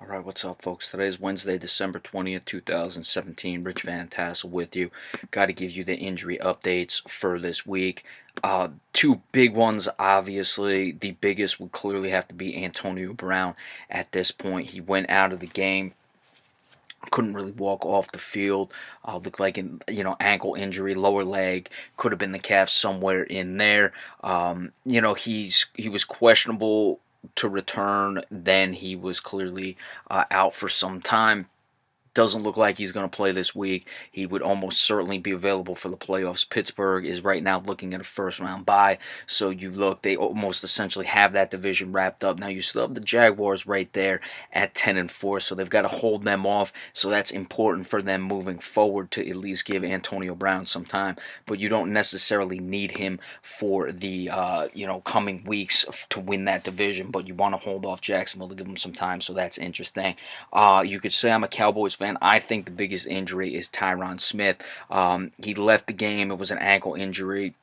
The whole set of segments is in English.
Alright, what's up, folks? Today is Wednesday, December 20th, 2017. Rich Van Tassel with you. Got to give you the injury updates for this week. Two big ones, obviously. The biggest would clearly have to be Antonio Brown at this point. He went out of the game. Couldn't really walk off the field. Looked like an ankle injury, lower leg. Could have been the calf somewhere in there. He was questionable to return. Then he was clearly out for some time. Doesn't look like he's going to play this week. He would almost certainly be available for the playoffs. Pittsburgh is right now looking at a first-round bye. So you look, they almost essentially have that division wrapped up. Now you still have the Jaguars right there at 10-4, so they've got to hold them off. So that's important for them moving forward to at least give Antonio Brown some time. But you don't necessarily need him for the coming weeks to win that division. But you want to hold off Jacksonville to give them some time. So that's interesting. You could say I'm a Cowboys fan. I think the biggest injury is Tyron Smith. He left the game. It was an ankle injury.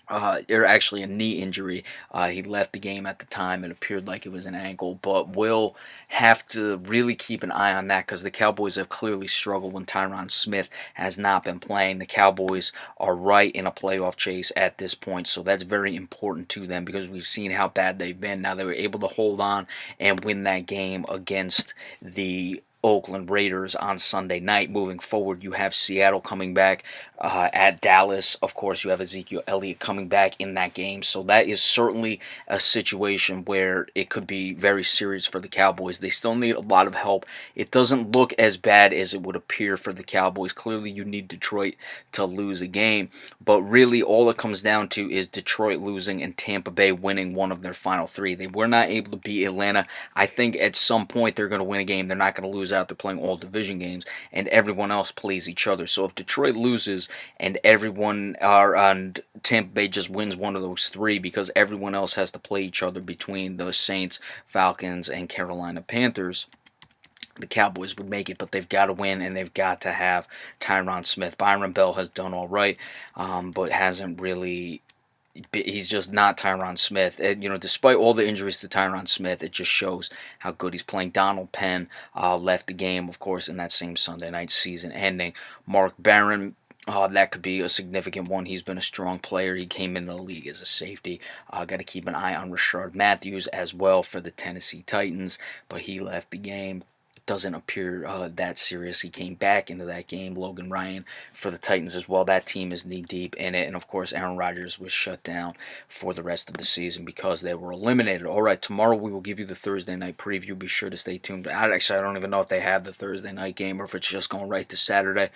Or actually a knee injury. He left the game at the time. It appeared like it was an ankle, but we'll have to really keep an eye on that because the Cowboys have clearly struggled when Tyron Smith has not been playing. The Cowboys are right in a playoff chase at this point, so that's very important to them because we've seen how bad they've been. Now they were able to hold on and win that game against the Oakland Raiders on Sunday night. Moving forward, you have Seattle coming back at Dallas. Of course, you have Ezekiel Elliott coming back in that game. So that is certainly a situation where it could be very serious for the Cowboys. They still need a lot of help. It doesn't look as bad as it would appear for the Cowboys. Clearly, you need Detroit to lose a game. But really, all it comes down to is Detroit losing and Tampa Bay winning one of their final three. They were not able to beat Atlanta. I think at some point they're going to win a game. They're not going to lose out. They're playing all division games, and everyone else plays each other. So if Detroit loses and Tampa Bay just wins one of those three because everyone else has to play each other between the Saints, Falcons, and Carolina Panthers, the Cowboys would make it, but they've got to win, and they've got to have Tyron Smith. Byron Bell has done all right, but hasn't really. He's just not Tyron Smith. Despite all the injuries to Tyron Smith, it just shows how good he's playing. Donald Penn left the game, of course, in that same Sunday night season ending. Mark Barron, that could be a significant one. He's been a strong player. He came into the league as a safety. Got to keep an eye on Rashard Matthews as well for the Tennessee Titans, but he left the game. Doesn't appear that serious. He came back into that game. Logan Ryan for the Titans as well. That team is knee-deep in it. And, of course, Aaron Rodgers was shut down for the rest of the season because they were eliminated. All right, tomorrow we will give you the Thursday night preview. Be sure to stay tuned. I don't even know if they have the Thursday night game or if it's just going right to Saturday.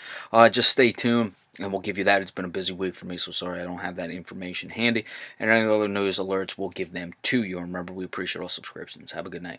Just stay tuned, and we'll give you that. It's been a busy week for me, so sorry I don't have that information handy. And any other news alerts, we'll give them to you. And remember, we appreciate all subscriptions. Have a good night.